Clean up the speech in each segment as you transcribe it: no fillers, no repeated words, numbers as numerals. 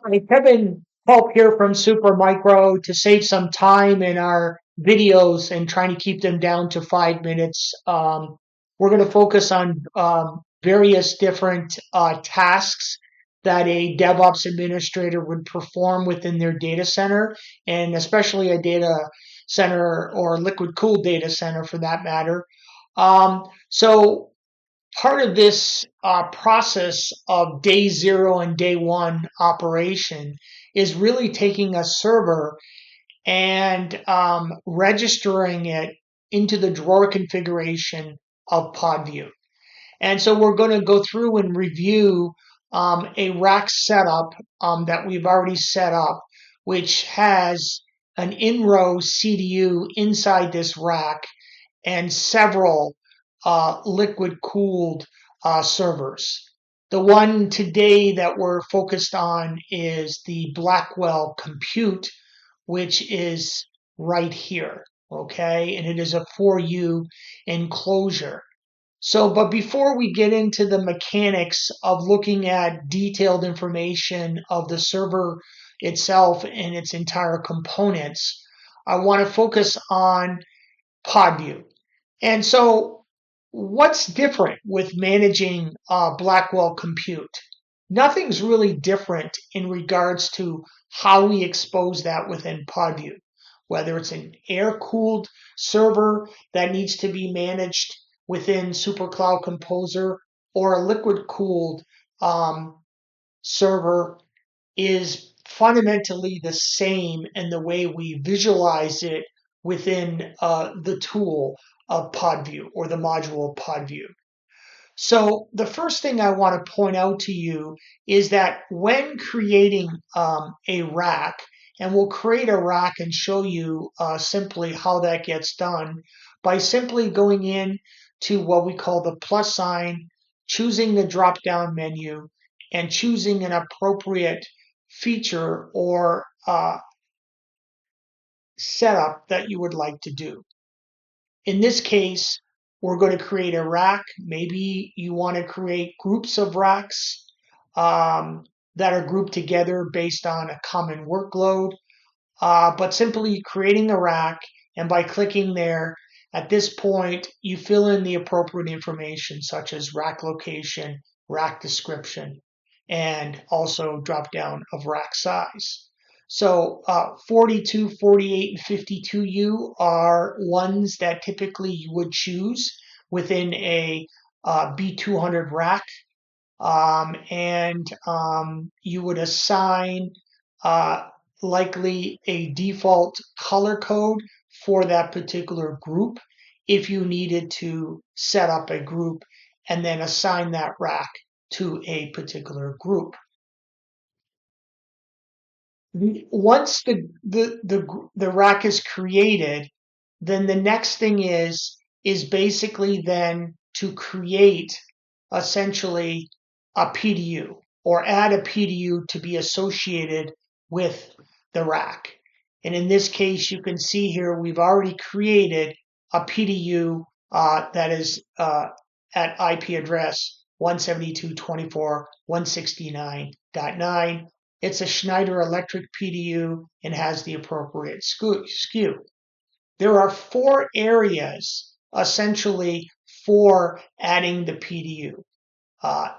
Hi, Kevin Pope here from Supermicro to save some time in our videos and trying to keep them down to 5 minutes. We're going to focus on various different tasks that a DevOps administrator would perform within their data center, and especially a data center or liquid cooled data center for that matter. So part of this process of day zero and day one operation is really taking a server and registering it into the drawer configuration of Podview. And so we're going to go through and review a rack setup that we've already set up, which has an in-row CDU inside this rack and several liquid cooled servers. The one today that we're focused on is the Blackwell compute, which is right here. Okay, and it is a 4U enclosure. So, but before we get into the mechanics of looking at detailed information of the server itself and its entire components, I want to focus on Podview. And so, what's different with managing Blackwell compute? Nothing's really different in regards to how we expose that within Podview, whether it's an air cooled server that needs to be managed within SuperCloud Composer or a liquid cooled server is fundamentally the same in the way we visualize it within the tool of Podview or the module Podview. So the first thing I want to point out to you is that when creating a rack, and we'll create a rack and show you simply how that gets done by simply going in to what we call the plus sign, choosing the drop down menu, and choosing an appropriate feature or setup that you would like to do. In this case, we're going to create a rack. Maybe you want to create groups of racks that are grouped together based on a common workload. But simply creating a rack, and by clicking there, at this point, you fill in the appropriate information such as rack location, rack description, and also drop down of rack size. So 42, 48, and 52U are ones that typically you would choose within a B200 rack. And you would assign uh, likely a default color code for that particular group if you needed to set up a group and then assign that rack to a particular group. Once the rack is created, then the next thing is basically then to create essentially a PDU or add a PDU to be associated with the rack. And in this case, you can see here we've already created a PDU that is at IP address 172.24.169.9. It's a Schneider Electric PDU and has the appropriate SKU. There are 4 areas essentially for adding the PDU.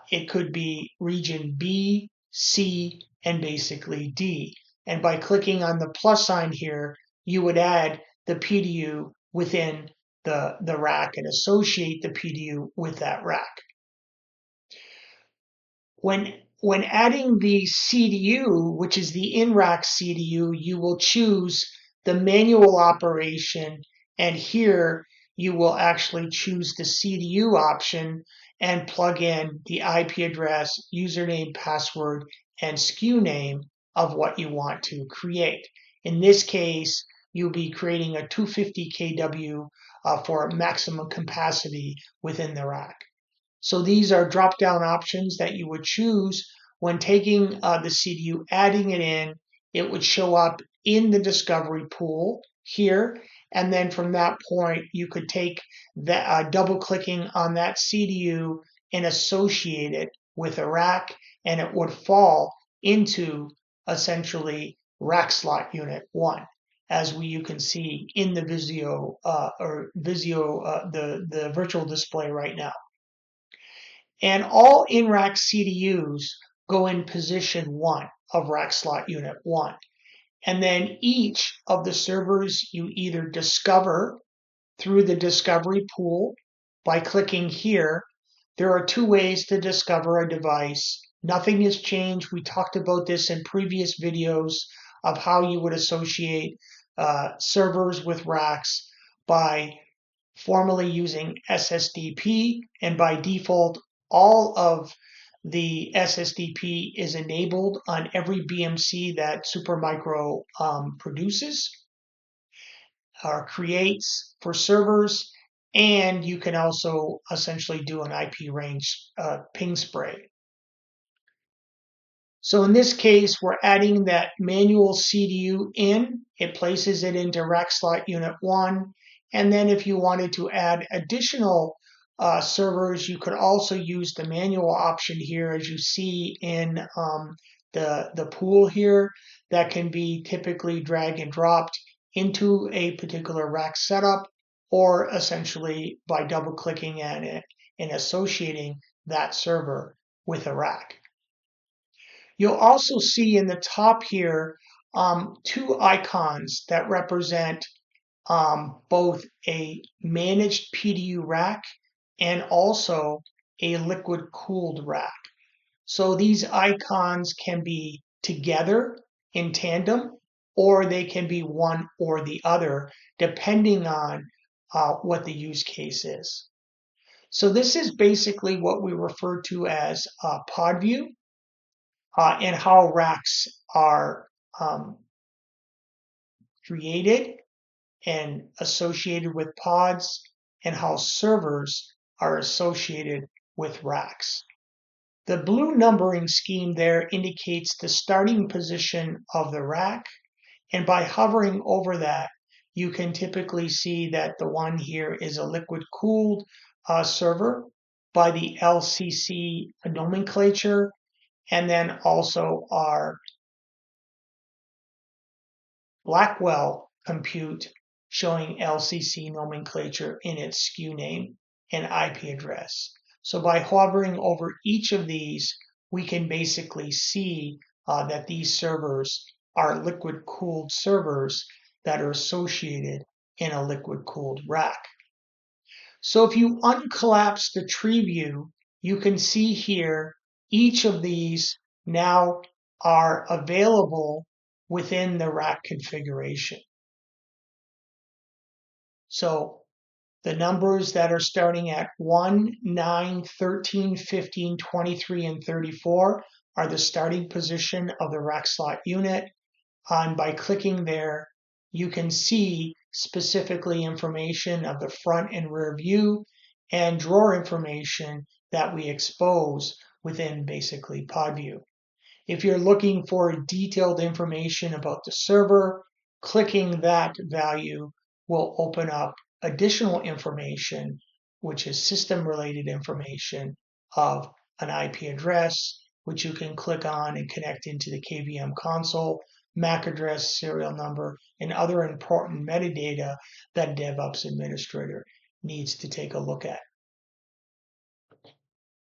It could be region B, C, and basically D. And by clicking on the plus sign here, you would add the PDU within the rack and associate the PDU with that rack. When adding the CDU, which is the in-rack CDU, you will choose the manual operation, and here you will actually choose the CDU option and plug in the IP address, username, password, and SKU name of what you want to create. In this case, you'll be creating a 250 kW for maximum capacity within the rack. So these are drop-down options that you would choose when taking the CDU, adding it in. It would show up in the discovery pool here. And then from that point, you could take the double-clicking on that CDU and associate it with a rack, and it would fall into essentially rack slot unit 1, as you can see in the the virtual display right now. And all in-rack CDUs go in position 1 of rack slot unit 1. And then each of the servers you either discover through the discovery pool by clicking here. There are 2 ways to discover a device. Nothing has changed. We talked about this in previous videos of how you would associate servers with racks by formally using SSDP, and by default, all of the SSDP is enabled on every BMC that Supermicro produces or creates for servers, and you can also essentially do an IP range ping spray. So in this case, we're adding that manual CDU in. It places it into rack slot unit 1. And then if you wanted to add additional servers, you could also use the manual option here, as you see in the pool here, that can be typically drag and dropped into a particular rack setup, or essentially by double clicking on it and associating that server with a rack. You'll also see in the top here 2 icons that represent both a managed PDU rack and also a liquid cooled rack. So these icons can be together in tandem, or they can be one or the other, depending on what the use case is. So this is basically what we refer to as Podview. And how racks are created and associated with pods, and how servers are associated with racks. The blue numbering scheme there indicates the starting position of the rack, and by hovering over that, you can typically see that the one here is a liquid-cooled server by the SCC nomenclature, and then also our Blackwell compute showing SCC nomenclature in its SKU name and IP address. So by hovering over each of these, we can basically see that these servers are liquid-cooled servers that are associated in a liquid-cooled rack. So if you uncollapse the tree view, you can see here each of these now are available within the rack configuration. So the numbers that are starting at 1, 9, 13, 15, 23, and 34 are the starting position of the rack slot unit. And by clicking there, you can see specifically information of the front and rear view and drawer information that we expose within basically Podview. If you're looking for detailed information about the server, clicking that value will open up additional information, which is system-related information of an IP address, which you can click on and connect into the KVM console, MAC address, serial number, and other important metadata that DevOps administrator needs to take a look at.